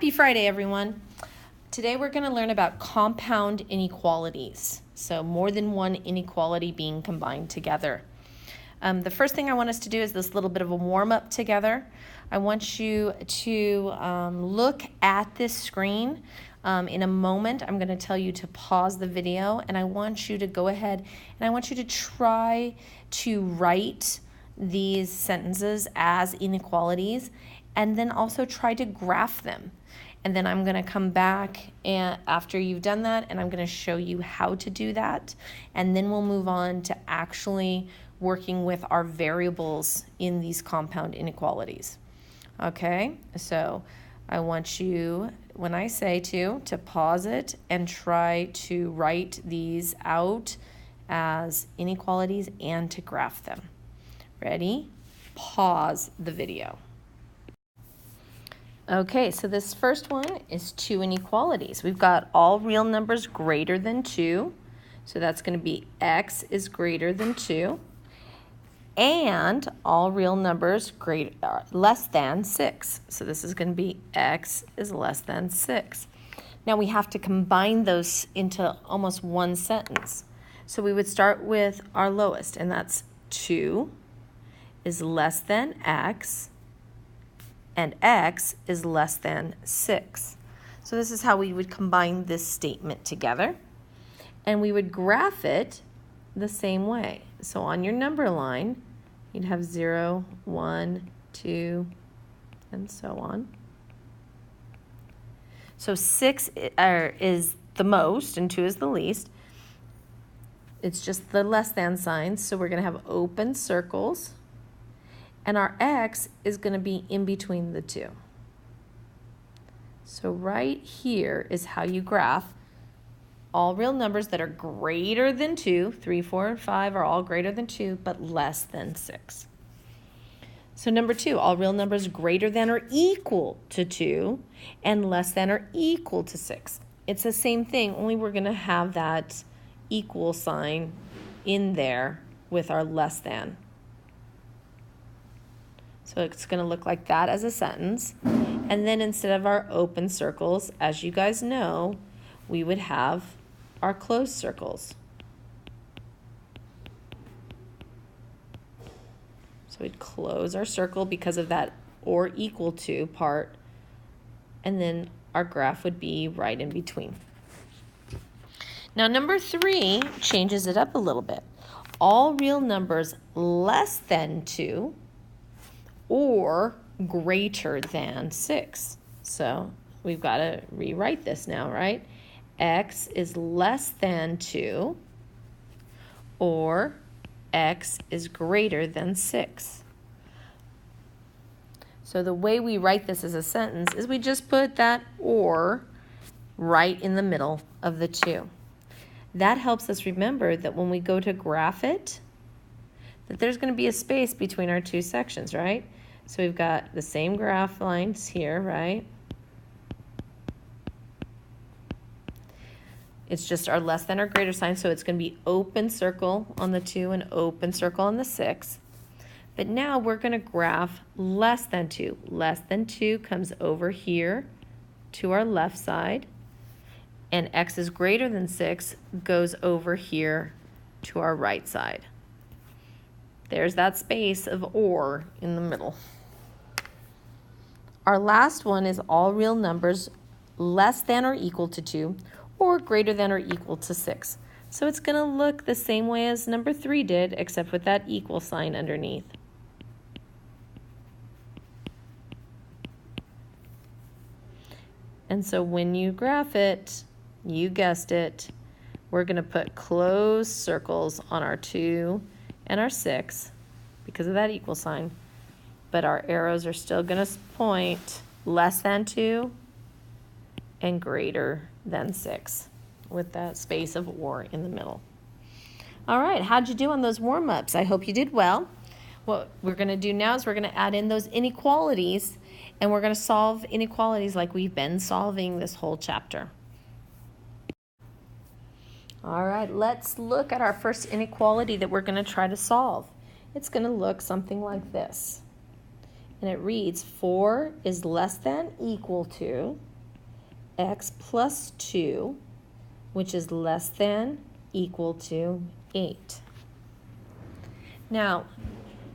Happy Friday, everyone. Today we're going to learn about compound inequalities. So more than one inequality being combined together. The first thing I want us to do is this little bit of a warm-up together. I want you to look at this screen. In a moment, I'm going to tell you to pause the video, and I want you to go ahead and I want you to try to write these sentences as inequalities, and then also try to graph them. And then I'm going to come back after you've done that, and I'm going to show you how to do that. And then we'll move on to actually working with our variables in these compound inequalities. Okay, so I want you, when I say to pause it and try to write these out as inequalities and to graph them. Ready? Pause the video. Okay, so this first one is two inequalities. We've got all real numbers greater than 2. So that's going to be x is greater than 2. And all real numbers less than 6. So this is going to be x is less than 6. Now we have to combine those into almost one sentence. So we would start with our lowest, and that's 2 is less than x, and x is less than 6. So this is how we would combine this statement together. And we would graph it the same way. So on your number line, you'd have 0, 1, 2, and so on. So 6 is the most and 2 is the least. It's just the less than signs, so we're going to have open circles. And our x is going to be in between the two. So right here is how you graph all real numbers that are greater than 2. 3, 4, and 5 are all greater than 2, but less than 6. So number 2, all real numbers greater than or equal to 2 and less than or equal to 6. It's the same thing, only we're going to have that equal sign in there with our less than. So it's going to look like that as a sentence. And then instead of our open circles, as you guys know, we would have our closed circles. So we'd close our circle because of that or equal to part. And then our graph would be right in between. Now number 3 changes it up a little bit. All real numbers less than 2 or greater than 6. So we've got to rewrite this now, right? X is less than 2 or x is greater than 6. So the way we write this as a sentence is we just put that or right in the middle of the two. That helps us remember that when we go to graph it, that there's going to be a space between our two sections, right? So we've got the same graph lines here, right? It's just our less than or greater sign, so it's going to be open circle on the 2 and open circle on the 6. But now we're going to graph less than 2. Less than 2 comes over here to our left side, and x is greater than 6 goes over here to our right side. There's that space of or in the middle. Our last one is all real numbers less than or equal to 2 or greater than or equal to 6. So it's going to look the same way as number 3 did, except with that equal sign underneath. And so when you graph it, you guessed it, we're going to put closed circles on our 2 and our 6 because of that equal sign. But our arrows are still going to point less than 2 and greater than 6 with that space of or in the middle. All right, how'd you do on those warm-ups? I hope you did well. What we're going to do now is we're going to add in those inequalities, and we're going to solve inequalities like we've been solving this whole chapter. All right, let's look at our first inequality that we're going to try to solve. It's going to look something like this. And it reads 4 is less than equal to x plus 2, which is less than equal to 8. Now,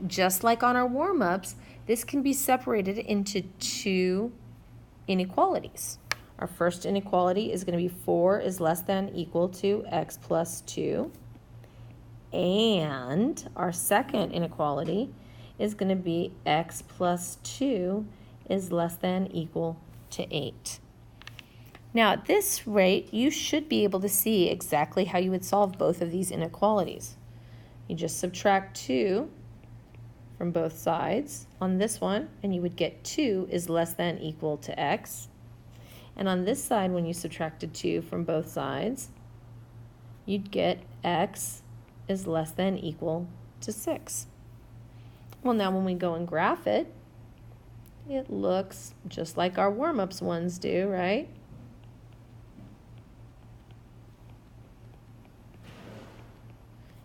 just like on our warm-ups, this can be separated into two inequalities. Our first inequality is going to be 4 is less than equal to x plus 2. And our second inequality is going to be x plus 2 is less than equal to 8. Now, at this rate, you should be able to see exactly how you would solve both of these inequalities. You just subtract 2 from both sides on this one, and you would get 2 is less than equal to x. And on this side, when you subtracted 2 from both sides, you'd get x is less than equal to 6. Well, now when we go and graph it, it looks just like our warm-ups ones do, right?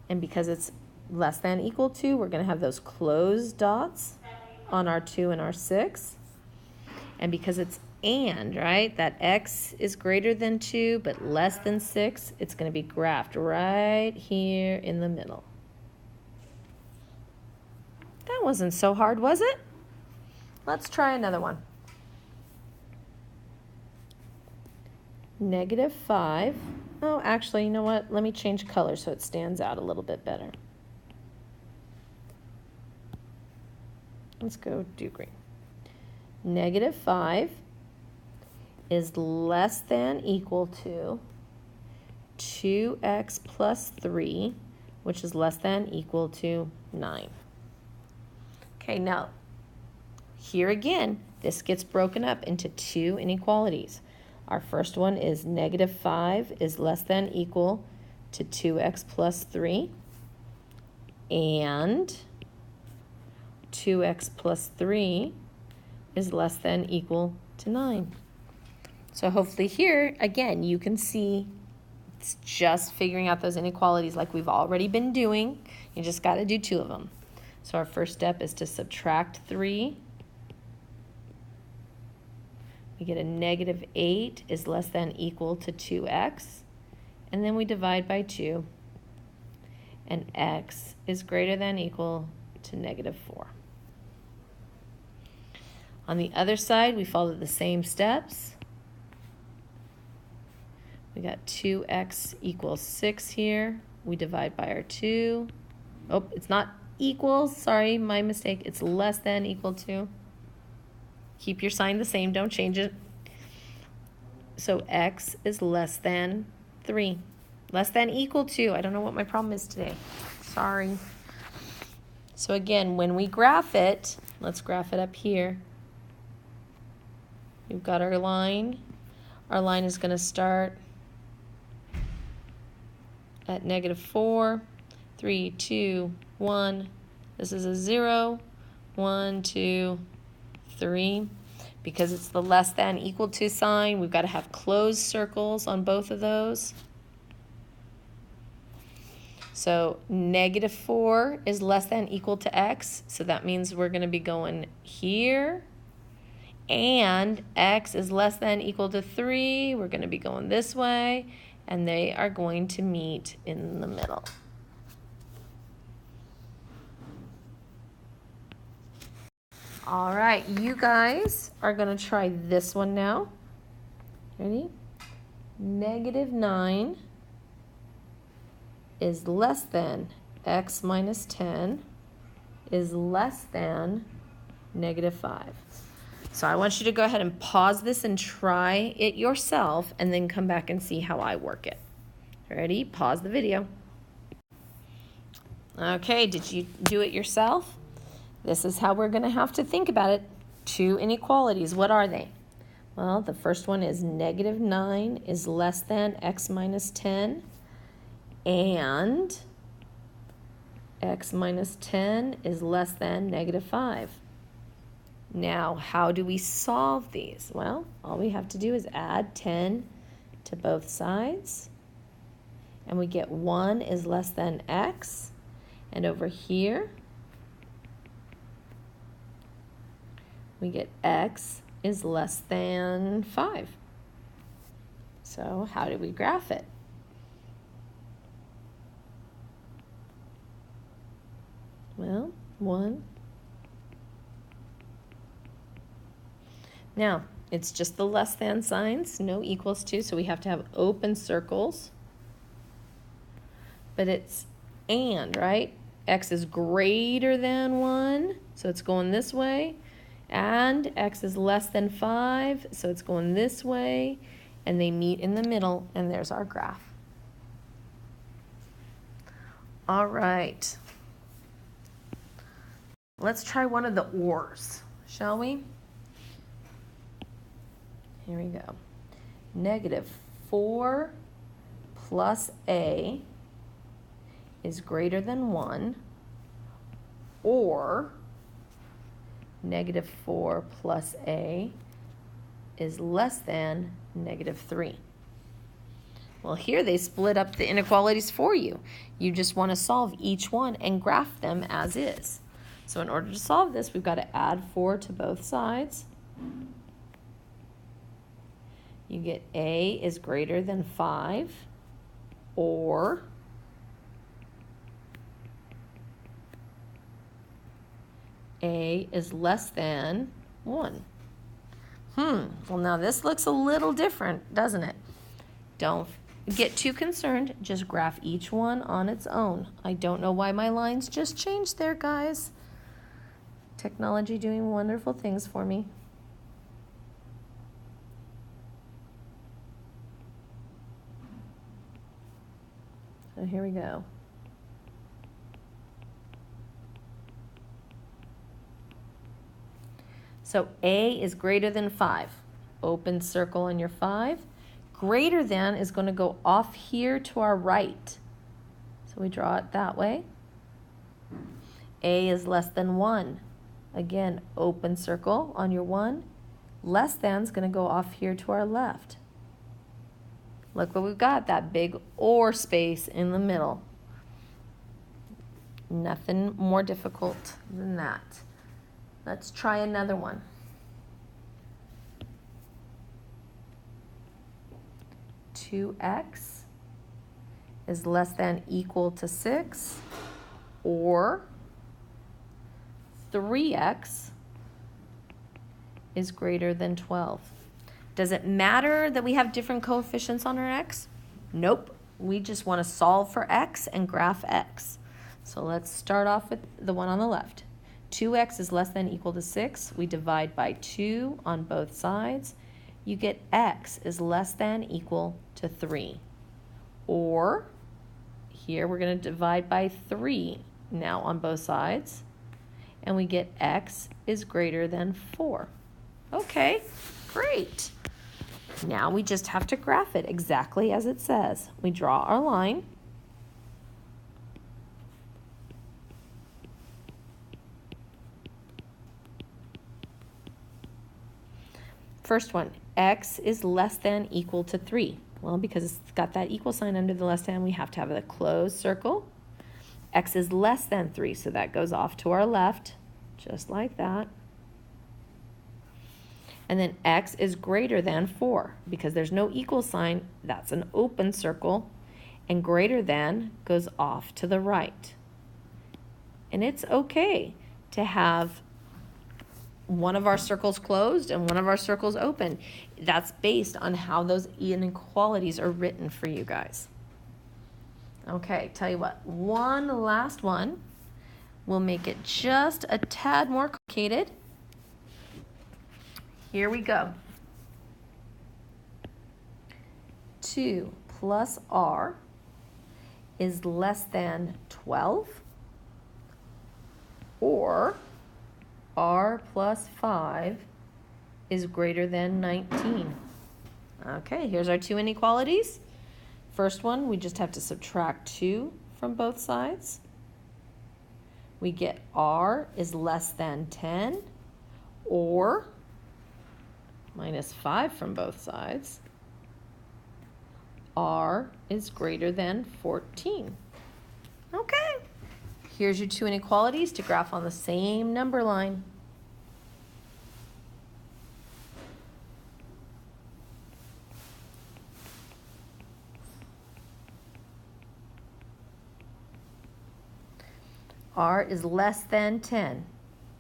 And because it's less than equal to, we're going to have those closed dots on our 2 and our 6. And because it's and, right, that x is greater than 2 but less than 6, it's going to be graphed right here in the middle. That wasn't so hard, was it? Let's try another one. -5. Oh, actually, you know what? Let me change color so it stands out a little bit better. Let's go do green. -5 is less than equal to 2x plus 3, which is less than equal to 9. Okay, now, here again, this gets broken up into two inequalities. Our first one is -5 is less than equal to 2x plus 3, and 2x plus 3 is less than equal to 9. So hopefully here, again, you can see it's just figuring out those inequalities like we've already been doing. You just got to do two of them. So our first step is to subtract 3. We get a -8 is less than equal to 2x. And then we divide by 2. And x is greater than equal to -4. On the other side, we follow the same steps. We got 2x equals 6 here. We divide by our 2. Oh, it's not equals. Sorry, my mistake. It's less than equal to. Keep your sign the same. Don't change it. So x is less than 3. Less than equal to. I don't know what my problem is today. Sorry. So again, when we graph it, let's graph it up here. We've got our line. Our line is going to start at -4, 3, 2, 1. This is a 0, 1, 2, 3. Because it's the less than equal to sign, we've got to have closed circles on both of those. So -4 is less than equal to x, so that means we're going to be going here. And x is less than equal to 3, we're going to be going this way, and they are going to meet in the middle. All right, you guys are going to try this one now. Ready? -9 is less than x minus 10 is less than -5. So I want you to go ahead and pause this and try it yourself, and then come back and see how I work it. Ready? Pause the video. Okay, did you do it yourself? This is how we're going to have to think about it. Two inequalities. What are they? Well, the first one is -9 is less than x minus 10, and x minus 10 is less than -5. Now, how do we solve these? Well, all we have to do is add 10 to both sides, and we get 1 is less than x, and over here, we get x is less than 5. So how do we graph it? Well, 1. Now, it's just the less than signs, no equals to, so we have to have open circles. But it's and, right? X is greater than 1, so it's going this way. And X is less than 5, so it's going this way. And they meet in the middle, and there's our graph. All right. Let's try one of the ors, shall we? Here we go. -4 plus a is greater than 1, or -4 plus a is less than -3. Well, here they split up the inequalities for you. You just want to solve each one and graph them as is. So in order to solve this, we've got to add 4 to both sides. You get a is greater than 5, or a is less than 1. Well, now this looks a little different, doesn't it? Don't get too concerned. Just graph each one on its own. I don't know why my lines just changed there, guys. Technology doing wonderful things for me. So here we go. So a is greater than 5. Open circle on your 5. Greater than is going to go off here to our right. So we draw it that way. A is less than 1. Again, open circle on your 1. Less than is going to go off here to our left. Look what we've got, that big or space in the middle. Nothing more difficult than that. Let's try another one. (2x) is less than equal to 6, or 3x is greater than 12. Does it matter that we have different coefficients on our x? Nope. We just want to solve for x and graph x. So let's start off with the one on the left. 2x is less than equal to 6. We divide by 2 on both sides. You get x is less than equal to 3. Or here we're going to divide by 3 now on both sides. And we get x is greater than 4. Okay, great. Now we just have to graph it exactly as it says. We draw our line. First one, x is less than equal to 3. Well, because it's got that equal sign under the less than, we have to have a closed circle. X is less than 3, so that goes off to our left, just like that. And then x is greater than 4. Because there's no equal sign, that's an open circle. And greater than goes off to the right. And it's okay to have one of our circles closed and one of our circles open. That's based on how those inequalities are written for you guys. Okay, tell you what, one last one. We'll make it just a tad more complicated. Here we go. 2 plus r is less than 12, or r plus 5 is greater than 19. Okay, here's our two inequalities. First one, we just have to subtract 2 from both sides. We get r is less than 10, or minus 5 from both sides. R is greater than 14. Okay. Here's your two inequalities to graph on the same number line. R is less than 10.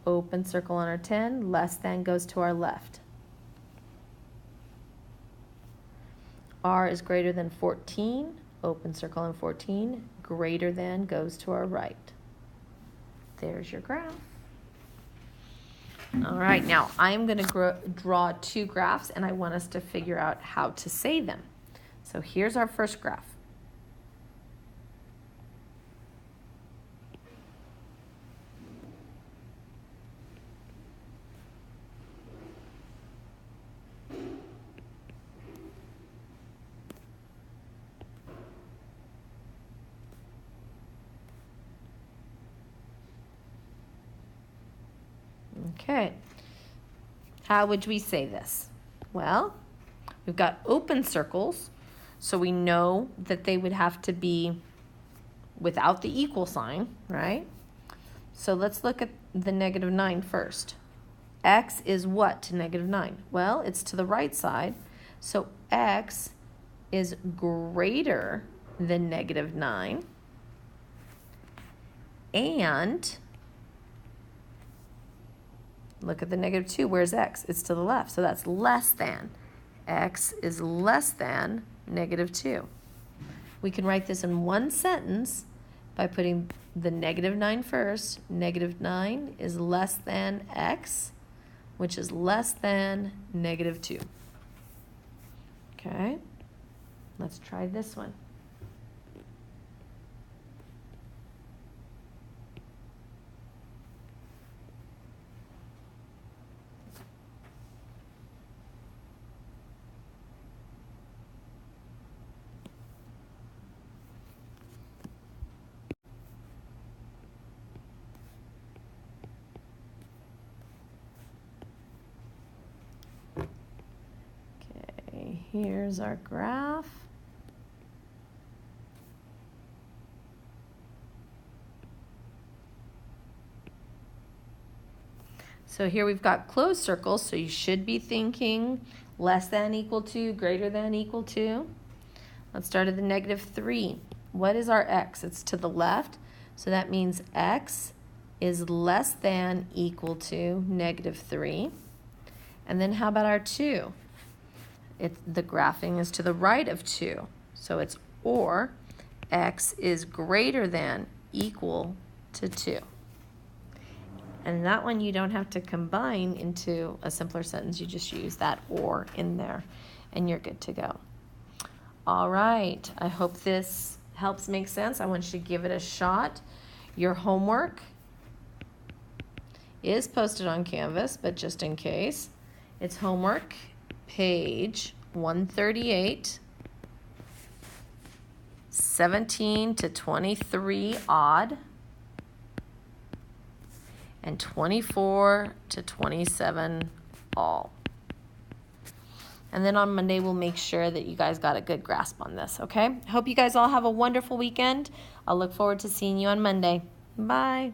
Open circle on our 10, less than goes to our left. R is greater than 14. Open circle on 14, greater than goes to our right. There's your graph. All right, now I'm going to draw two graphs, and I want us to figure out how to say them. So here's our first graph. Okay, how would we say this? Well, we've got open circles, so we know that they would have to be without the equal sign, right? So let's look at the -9 first. X is what to -9? Well, it's to the right side, so X is greater than -9, and look at the -2. Where's X? It's to the left, so that's less than. X is less than -2. We can write this in one sentence by putting the -9 first. -9 is less than X, which is less than -2. Okay, let's try this one. Here's our graph. So here we've got closed circles, so you should be thinking less than equal to, greater than equal to. Let's start at the -3. What is our X? It's to the left, so that means X is less than equal to -3. And then how about our 2? The graphing is to the right of 2. So it's or X is greater than equal to 2. And that one you don't have to combine into a simpler sentence. You just use that or in there and you're good to go. All right, I hope this helps make sense. I want you to give it a shot. Your homework is posted on Canvas, but just in case, it's homework page 138, 17 to 23 odd, and 24 to 27 all. And then on Monday, we'll make sure that you guys got a good grasp on this, okay? I hope you guys all have a wonderful weekend. I'll look forward to seeing you on Monday. Bye.